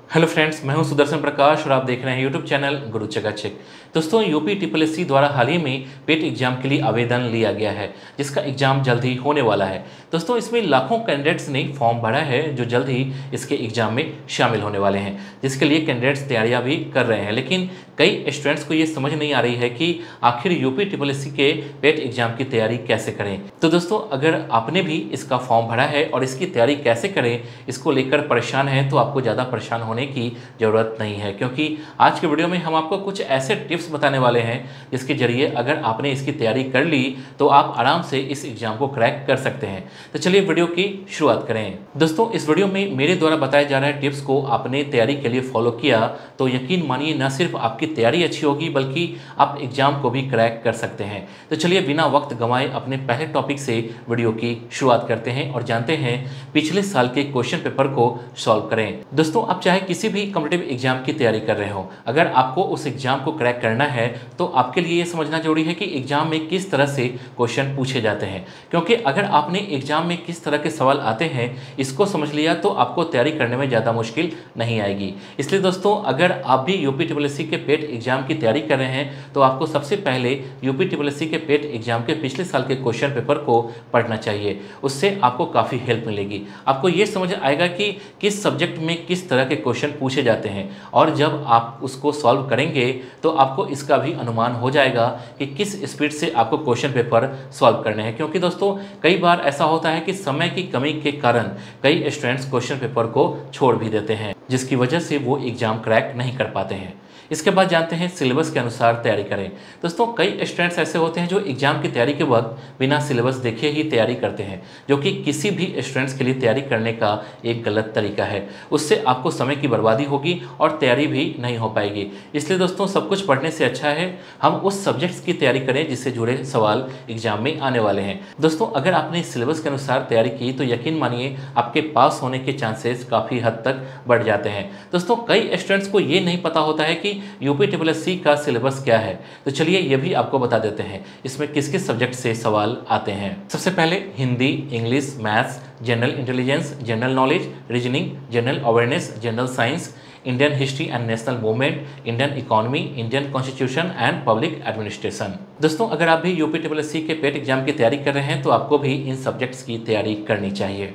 Hello friends, मैं हूं सुदर्शन प्रकाश और आप देख रहे हैं यूट्यूब चैनल गुरु चकाचक। दोस्तों, यूपी ट्रिपल द्वारा हाल ही में पेट एग्जाम के लिए आवेदन लिया गया है, जिसका एग्जाम जल्द ही होने वाला है। दोस्तों, इसमें लाखों कैंडिडेट्स ने फॉर्म भरा है जो जल्द ही इसके एग्जाम में शामिल होने वाले हैं, जिसके लिए कैंडिडेट्स तैयारियां भी कर रहे हैं। लेकिन कई स्टूडेंट्स को ये समझ नहीं आ रही है कि आखिर यूपी ट्रिपल के पेट एग्जाम की तैयारी कैसे करें। तो दोस्तों, अगर आपने भी इसका फॉर्म भरा है और इसकी तैयारी कैसे करें इसको लेकर परेशान हैं, तो आपको ज़्यादा परेशान होने की ज़रूरत नहीं है, क्योंकि आज के वीडियो में हम आपको कुछ ऐसे टिप्स बताने वाले हैं जिसके जरिए अगर आपने इसकी तैयारी कर ली तो आप आराम से इस एग्जाम को क्रैक कर सकते हैं। तो चलिए वीडियो की शुरुआत करें। दोस्तों, इस वीडियो में मेरे द्वारा बताए जा रहे टिप्स को आपने तैयारी के लिए फॉलो किया तो यकीन मानिए न सिर्फ आपकी तैयारी अच्छी होगी बल्कि आप एग्जाम को भी क्रैक कर सकते हैं। तो चलिए बिना वक्त गंवाए अपने पहले टॉपिक से वीडियो की शुरुआत करते हैं और जानते हैं पिछले साल के क्वेश्चन पेपर को सॉल्व करें। दोस्तों, आप चाहे किसी भी कॉम्पिटिटिव एग्जाम की तैयारी कर रहे हो, अगर आपको उस एग्जाम को क्रैक करना है तो आपके लिए ये समझना जरूरी है कि एग्जाम में किस तरह से क्वेश्चन पूछे जाते हैं, क्योंकि अगर आपने एग्जाम में किस तरह के सवाल आते हैं इसको समझ लिया तो आपको तैयारी करने में ज़्यादा मुश्किल नहीं आएगी। इसलिए दोस्तों, अगर आप भी यूपी ट्रिपल के पेट एग्जाम की तैयारी कर रहे हैं तो आपको सबसे पहले यूपी ट्रिपल के पेट एग्जाम के पिछले साल के क्वेश्चन पेपर को पढ़ना चाहिए। उससे आपको काफ़ी हेल्प मिलेगी। आपको ये समझ आएगा कि किस सब्जेक्ट में किस तरह के क्वेश्चन पूछे जाते हैं और जब आप उसको सॉल्व करेंगे तो आपको इसका भी अनुमान हो जाएगा कि किस स्पीड से आपको क्वेश्चन पेपर सॉल्व करने हैं। क्योंकि दोस्तों, कई बार ऐसा होता है कि समय की कमी के कारण कई स्टूडेंट्स क्वेश्चन पेपर को छोड़ भी देते हैं, जिसकी वजह से वो एग्जाम क्रैक नहीं कर पाते हैं। इसके बाद जानते हैं सिलेबस के अनुसार तैयारी करें। दोस्तों, कई स्टूडेंट्स ऐसे होते हैं जो एग्जाम की तैयारी के वक्त बिना सिलेबस देखे ही तैयारी करते हैं, जो कि किसी भी स्टूडेंट्स के लिए तैयारी करने का एक गलत तरीका है। उससे आपको समय की बर्बादी होगी और तैयारी भी नहीं हो पाएगी। इसलिए दोस्तों, सब कुछ पढ़ने से अच्छा है हम उस सब्जेक्ट्स की तैयारी करें जिससे जुड़े सवाल एग्जाम में आने वाले हैं। दोस्तों, अगर आपने सिलेबस के अनुसार तैयारी की तो यकीन मानिए आपके पास होने के चांसेस काफ़ी हद तक बढ़ जाते हैं। दोस्तों, कई स्टूडेंट्स को ये नहीं पता होता है कि यूपी ट्रिपल का सिलेबस क्या है, तो चलिए ये भी आपको बता देते हैं इसमें किस किस सब्जेक्ट से सवाल आते हैं। सबसे पहले Hindi, English, maths, general intelligence, general knowledge, reasoning, general awareness, general science, Indian history and national movement, Indian economy, Indian constitution and public administration. दोस्तों, अगर आप भी यूपी ट्रिपल के पेट एग्जाम की तैयारी कर रहे हैं तो आपको भी इन सब्जेक्ट्स की तैयारी करनी चाहिए।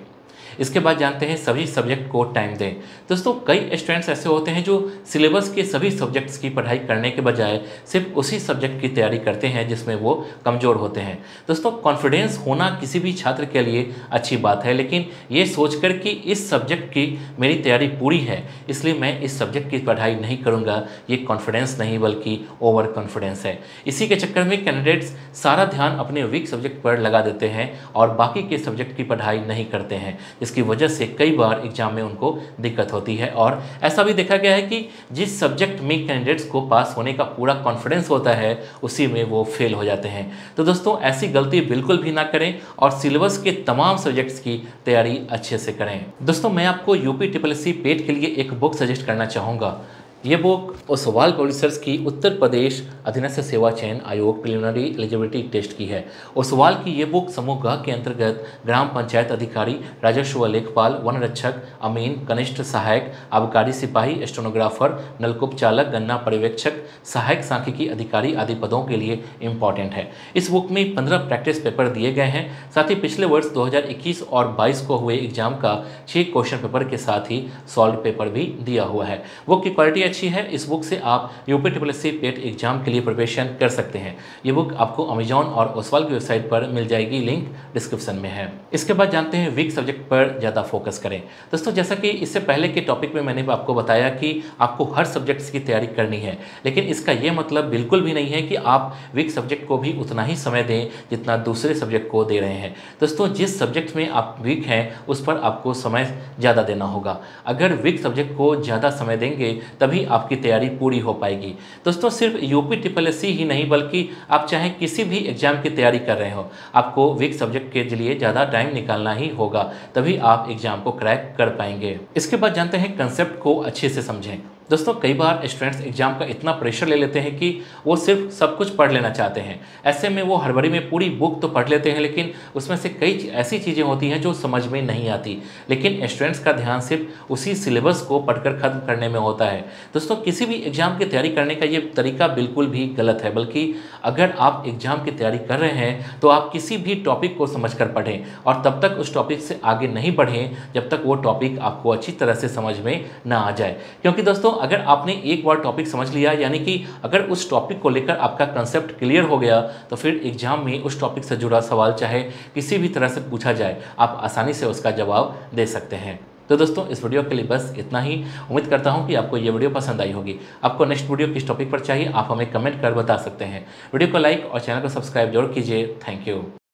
इसके बाद जानते हैं सभी सब्जेक्ट को टाइम दें। दोस्तों, कई स्टूडेंट्स ऐसे होते हैं जो सिलेबस के सभी सब्जेक्ट्स की पढ़ाई करने के बजाय सिर्फ उसी सब्जेक्ट की तैयारी करते हैं जिसमें वो कमज़ोर होते हैं। दोस्तों, कॉन्फिडेंस होना किसी भी छात्र के लिए अच्छी बात है, लेकिन ये सोचकर कि इस सब्जेक्ट की मेरी तैयारी पूरी है इसलिए मैं इस सब्जेक्ट की पढ़ाई नहीं करूँगा, ये कॉन्फिडेंस नहीं बल्कि ओवर कॉन्फिडेंस है। इसी के चक्कर में कैंडिडेट्स सारा ध्यान अपने वीक सब्जेक्ट पर लगा देते हैं और बाकी के सब्जेक्ट की पढ़ाई नहीं करते हैं, जिसकी वजह से कई बार एग्जाम में उनको दिक्कत होती है। और ऐसा भी देखा गया है कि जिस सब्जेक्ट में कैंडिडेट्स को पास होने का पूरा कॉन्फिडेंस होता है उसी में वो फेल हो जाते हैं। तो दोस्तों, ऐसी गलती बिल्कुल भी ना करें और सिलेबस के तमाम सब्जेक्ट्स की तैयारी अच्छे से करें। दोस्तों, मैं आपको यूपी ट्रिपल पेट के लिए एक बुक सजेस्ट करना चाहूँगा। ये बुक ओसवाल पब्लिशर्स की उत्तर प्रदेश अधीनस्थ सेवा चयन आयोग प्रिलिमिनरी एलिजिबिलिटी टेस्ट की है। ओसवाल की ये बुक समूह ग के अंतर्गत ग्राम पंचायत अधिकारी, राजस्व लेखपाल, वन रक्षक, अमीन, कनिष्ठ सहायक, आबकारी सिपाही, स्टेनोग्राफर, नलकूप चालक, गन्ना पर्यवेक्षक, सहायक सांख्यिकी अधिकारी आदि पदों के लिए इम्पॉर्टेंट है। इस बुक में 15 प्रैक्टिस पेपर दिए गए हैं। साथ ही पिछले वर्ष 2021 और 22 को हुए एग्जाम का 6 क्वेश्चन पेपर के साथ ही सॉल्व पेपर भी दिया हुआ है। बुक की क्वालिटी अच्छी है। इस बुक से आप यूपी ट्रिपल पेट एग्जाम के लिए प्रिपरेशन कर सकते हैं। ये बुक आपको अमेजॉन और ओसवाल की वेबसाइट पर मिल जाएगी, लिंक डिस्क्रिप्शन में है। इसके बाद जानते हैं वीक सब्जेक्ट पर ज़्यादा फोकस करें। दोस्तों, जैसा कि इससे पहले के टॉपिक में मैंने आपको बताया कि आपको हर सब्जेक्ट्स की तैयारी करनी है, लेकिन इसका ये मतलब बिल्कुल भी नहीं है कि आप वीक सब्जेक्ट को भी उतना ही समय दें जितना दूसरे सब्जेक्ट को दे रहे हैं। दोस्तों, जिस सब्जेक्ट में आप वीक हैं उस पर आपको समय ज़्यादा देना होगा। अगर वीक सब्जेक्ट को ज़्यादा समय देंगे तभी आपकी तैयारी पूरी हो पाएगी। दोस्तों, सिर्फ यूपी ट्रिपल ही नहीं बल्कि आप चाहे किसी भी एग्जाम की तैयारी कर रहे हो, आपको वीक सब्जेक्ट के लिए ज़्यादा टाइम निकालना ही होगा, तभी आप एग्जाम को क्रैक कर पाएंगे। इसके बाद जानते हैं कंसेप्ट को अच्छे से समझें। दोस्तों कई बार स्टूडेंट्स एग्जाम का इतना प्रेशर ले लेते हैं कि वो सिर्फ सब कुछ पढ़ लेना चाहते हैं। ऐसे में वो हड़बड़ी में पूरी बुक तो पढ़ लेते हैं, लेकिन उसमें से कई ऐसी चीज़ें होती हैं जो समझ में नहीं आती। लेकिन स्टूडेंट्स का ध्यान सिर्फ उसी सिलेबस को पढ़कर खत्म करने में होता है। दोस्तों किसी भी एग्जाम की तैयारी करने का ये तरीका बिल्कुल भी गलत है, बल्कि अगर आप एग्जाम की तैयारी कर रहे हैं तो आप किसी भी टॉपिक को समझकर पढ़ें और तब तक उस टॉपिक से आगे नहीं बढ़ें जब तक वो टॉपिक आपको अच्छी तरह से समझ में ना आ जाए। क्योंकि दोस्तों अगर आपने एक बार टॉपिक समझ लिया, यानी कि अगर उस टॉपिक को लेकर आपका कंसेप्ट क्लियर हो गया, तो फिर एग्जाम में उस टॉपिक से जुड़ा सवाल चाहे किसी भी तरह से पूछा जाए, आप आसानी से उसका जवाब दे सकते हैं। तो दोस्तों इस वीडियो के लिए बस इतना ही। उम्मीद करता हूं कि आपको ये वीडियो पसंद आई होगी। आपको नेक्स्ट वीडियो किस टॉपिक पर चाहिए आप हमें कमेंट कर बता सकते हैं। वीडियो को लाइक और चैनल को सब्सक्राइब जरूर कीजिए। Thank you.